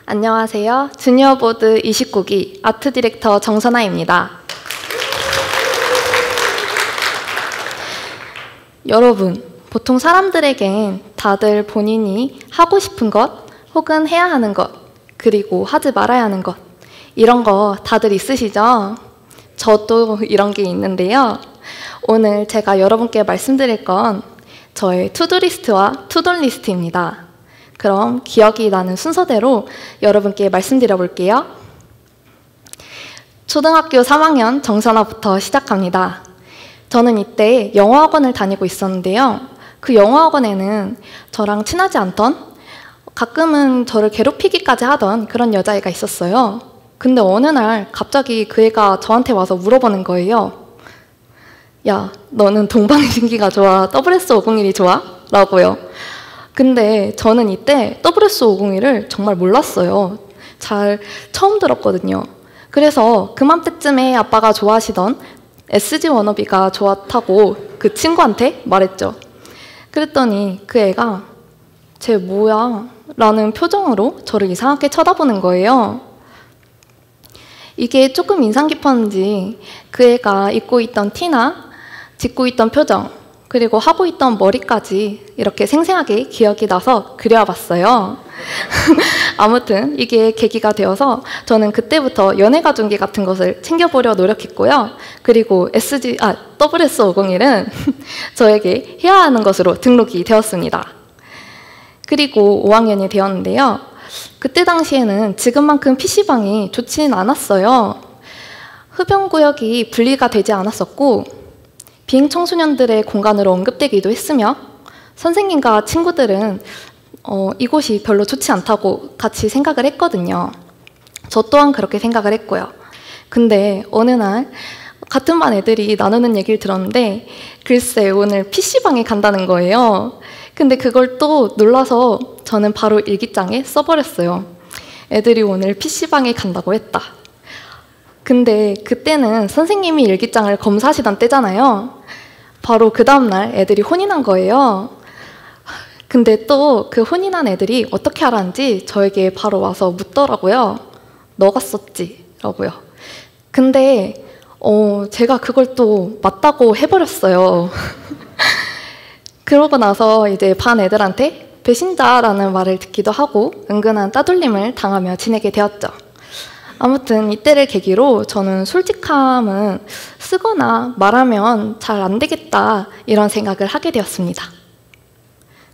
안녕하세요. 주니어보드 29기 아트 디렉터 정선아입니다. 여러분, 보통 사람들에겐 다들 본인이 하고 싶은 것, 혹은 해야 하는 것, 그리고 하지 말아야 하는 것, 이런 거 다들 있으시죠? 저도 이런 게 있는데요. 오늘 제가 여러분께 말씀드릴 건 저의 투두리스트와 투돈리스트입니다. 그럼 기억이 나는 순서대로 여러분께 말씀드려 볼게요. 초등학교 3학년 정선아부터 시작합니다. 저는 이때 영어학원을 다니고 있었는데요. 그 영어학원에는 저랑 친하지 않던, 가끔은 저를 괴롭히기까지 하던 그런 여자애가 있었어요. 근데 어느 날 갑자기 그 애가 저한테 와서 물어보는 거예요. 야, 너는 동방신기가 좋아? WS501이 좋아? 라고요. 근데 저는 이때 WS501을 정말 몰랐어요. 잘 처음 들었거든요. 그래서 그맘때쯤에 아빠가 좋아하시던 SG 워너비가 좋았다고 그 친구한테 말했죠. 그랬더니 그 애가 쟤 뭐야? 라는 표정으로 저를 이상하게 쳐다보는 거예요. 이게 조금 인상 깊었는지 그 애가 입고 있던 티나 짓고 있던 표정, 그리고 하고 있던 머리까지 이렇게 생생하게 기억이 나서 그려봤어요. 아무튼 이게 계기가 되어서 저는 그때부터 연예가중기 같은 것을 챙겨보려 노력했고요. 그리고 WS501은 저에게 해야 하는 것으로 등록이 되었습니다. 그리고 5학년이 되었는데요. 그때 당시에는 지금만큼 PC방이 좋지는 않았어요. 흡연구역이 분리가 되지 않았었고 비행 청소년들의 공간으로 언급되기도 했으며 선생님과 친구들은 이곳이 별로 좋지 않다고 같이 생각을 했거든요. 저 또한 그렇게 생각을 했고요. 근데 어느 날 같은 반 애들이 나누는 얘기를 들었는데 글쎄 오늘 PC방에 간다는 거예요. 근데 그걸 또 놀라서 저는 바로 일기장에 써버렸어요. 애들이 오늘 PC방에 간다고 했다. 근데 그때는 선생님이 일기장을 검사하시던 때잖아요. 바로 그 다음날 애들이 혼이 난 거예요. 근데 또 그 혼이 난 애들이 어떻게 알았는지 저에게 바로 와서 묻더라고요. 너가 썼지? 라고요. 근데 제가 그걸 또 맞다고 해버렸어요. 그러고 나서 이제 반 애들한테 배신자라는 말을 듣기도 하고 은근한 따돌림을 당하며 지내게 되었죠. 아무튼 이때를 계기로 저는 솔직함은 쓰거나 말하면 잘 안 되겠다 이런 생각을 하게 되었습니다.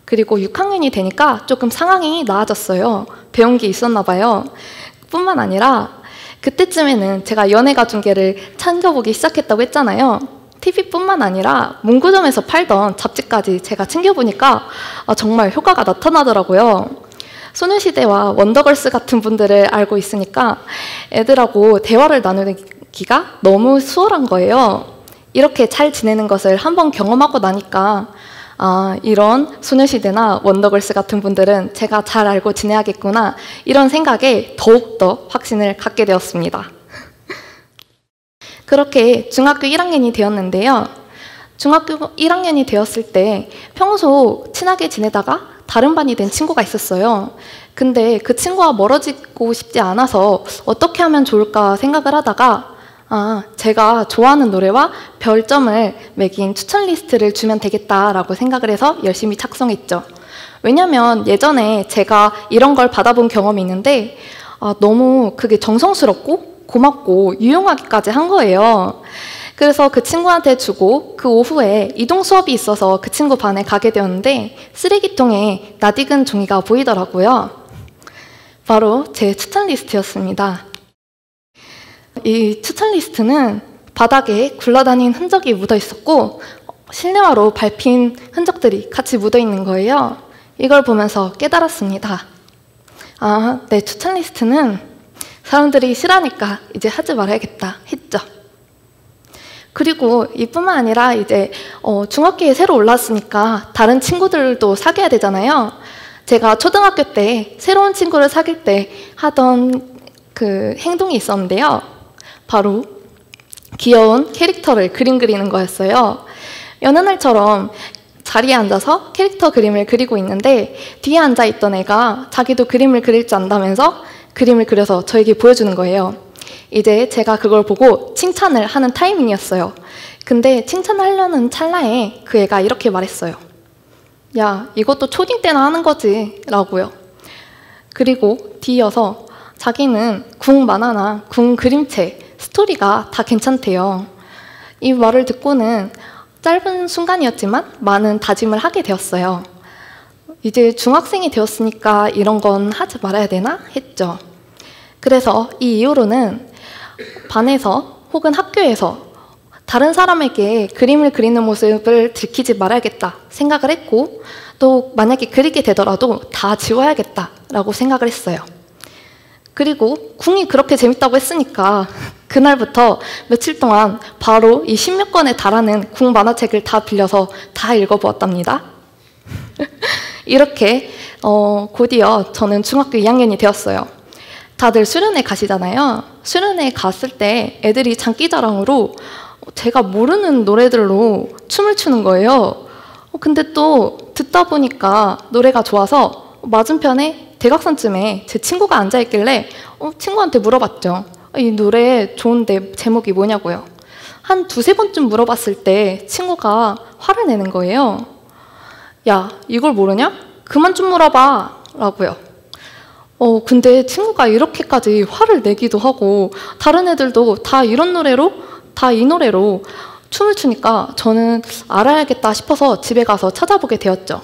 그리고 6학년이 되니까 조금 상황이 나아졌어요. 배운 게 있었나 봐요. 뿐만 아니라 그때쯤에는 제가 연예가중계를 챙겨보기 시작했다고 했잖아요. TV뿐만 아니라 문구점에서 팔던 잡지까지 제가 챙겨보니까 정말 효과가 나타나더라고요. 소녀시대와 원더걸스 같은 분들을 알고 있으니까 애들하고 대화를 나누기가 너무 수월한 거예요. 이렇게 잘 지내는 것을 한번 경험하고 나니까 이런 소녀시대나 원더걸스 같은 분들은 제가 잘 알고 지내야겠구나 이런 생각에 더욱더 확신을 갖게 되었습니다. 그렇게 중학교 1학년이 되었는데요. 중학교 1학년이 되었을 때 평소 친하게 지내다가 다른 반이 된 친구가 있었어요. 근데 그 친구와 멀어지고 싶지 않아서 어떻게 하면 좋을까 생각을 하다가 제가 좋아하는 노래와 별점을 매긴 추천 리스트를 주면 되겠다라고 생각을 해서 열심히 작성했죠. 왜냐면 예전에 제가 이런 걸 받아본 경험이 있는데 너무 그게 정성스럽고 고맙고 유용하기까지 한 거예요. 그래서 그 친구한테 주고 그 오후에 이동 수업이 있어서 그 친구 반에 가게 되었는데 쓰레기통에 낯익은 종이가 보이더라고요. 바로 제 추천 리스트였습니다. 이 추천 리스트는 바닥에 굴러다닌 흔적이 묻어 있었고 실내화로 밟힌 흔적들이 같이 묻어 있는 거예요. 이걸 보면서 깨달았습니다. 내 추천 리스트는 사람들이 싫어하니까 이제 하지 말아야겠다 했죠. 그리고 이뿐만 아니라 이제 중학교에 새로 올랐으니까 다른 친구들도 사귀어야 되잖아요. 제가 초등학교 때 새로운 친구를 사귈 때 하던 그 행동이 있었는데요. 바로 귀여운 캐릭터를 그림 그리는 거였어요. 여느 날처럼 자리에 앉아서 캐릭터 그림을 그리고 있는데 뒤에 앉아있던 애가 자기도 그림을 그릴 줄 안다면서 그림을 그려서 저에게 보여주는 거예요. 이제 제가 그걸 보고 칭찬을 하는 타이밍이었어요. 근데 칭찬을 하려는 찰나에 그 애가 이렇게 말했어요. 야, 이것도 초딩 때나 하는 거지 라고요. 그리고 뒤이어서 자기는 궁 만화나 궁 그림체, 스토리가 다 괜찮대요. 이 말을 듣고는 짧은 순간이었지만 많은 다짐을 하게 되었어요. 이제 중학생이 되었으니까 이런 건 하지 말아야 되나 했죠. 그래서 이 이후로는 반에서 혹은 학교에서 다른 사람에게 그림을 그리는 모습을 들키지 말아야겠다 생각을 했고, 또 만약에 그리게 되더라도 다 지워야겠다라고 생각을 했어요. 그리고 궁이 그렇게 재밌다고 했으니까 그날부터 며칠 동안 바로 이 10몇 권에 달하는 궁 만화책을 다 빌려서 다 읽어보았답니다. 이렇게 곧이어 저는 중학교 2학년이 되었어요. 다들 수련회 가시잖아요. 수련회 갔을 때 애들이 장기자랑으로 제가 모르는 노래들로 춤을 추는 거예요. 근데 또 듣다 보니까 노래가 좋아서 맞은편에 대각선쯤에 제 친구가 앉아있길래 친구한테 물어봤죠. 이 노래 좋은데 제목이 뭐냐고요. 한 두세 번쯤 물어봤을 때 친구가 화를 내는 거예요. 야, 이걸 모르냐? 그만 좀 물어봐 라고요. 근데 친구가 이렇게까지 화를 내기도 하고 다른 애들도 다 이런 노래로, 다 이 노래로 춤을 추니까 저는 알아야겠다 싶어서 집에 가서 찾아보게 되었죠.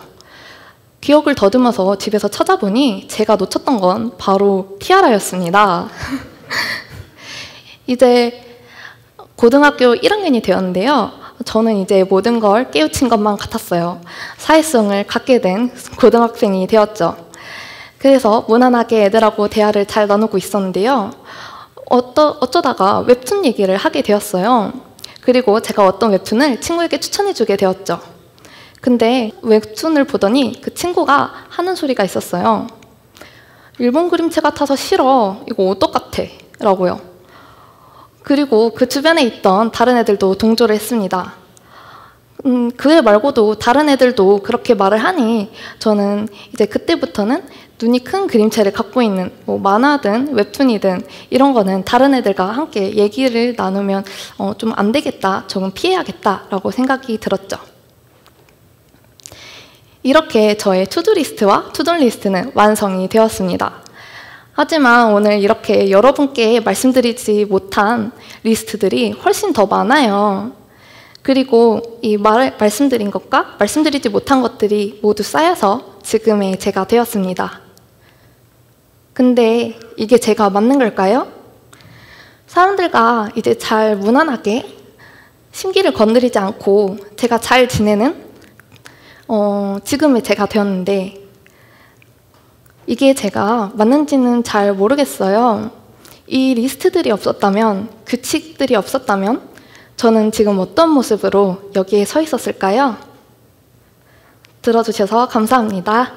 기억을 더듬어서 집에서 찾아보니 제가 놓쳤던 건 바로 티아라였습니다. 이제 고등학교 1학년이 되었는데요. 저는 이제 모든 걸 깨우친 것만 같았어요. 사회성을 갖게 된 고등학생이 되었죠. 그래서 무난하게 애들하고 대화를 잘 나누고 있었는데요. 어쩌다가 웹툰 얘기를 하게 되었어요. 그리고 제가 어떤 웹툰을 친구에게 추천해주게 되었죠. 근데 웹툰을 보더니 그 친구가 하는 소리가 있었어요. 일본 그림체 같아서 싫어. 이거 어떡같아? 라고요. 그리고 그 주변에 있던 다른 애들도 동조를 했습니다. 그 애 말고도 다른 애들도 그렇게 말을 하니 저는 이제 그때부터는 눈이 큰 그림체를 갖고 있는 뭐 만화든 웹툰이든 이런 거는 다른 애들과 함께 얘기를 나누면 좀 안 되겠다, 조금 피해야겠다라고 생각이 들었죠. 이렇게 저의 투두리스트와 투두리스트는 완성이 되었습니다. 하지만 오늘 이렇게 여러분께 말씀드리지 못한 리스트들이 훨씬 더 많아요. 그리고 이 말씀드린 것과 말씀드리지 못한 것들이 모두 쌓여서 지금의 제가 되었습니다. 근데 이게 제가 맞는 걸까요? 사람들과 이제 잘 무난하게 심기를 건드리지 않고 제가 잘 지내는 지금의 제가 되었는데 이게 제가 맞는지는 잘 모르겠어요. 이 리스트들이 없었다면, 규칙들이 없었다면 저는 지금 어떤 모습으로 여기에 서 있었을까요? 들어주셔서 감사합니다.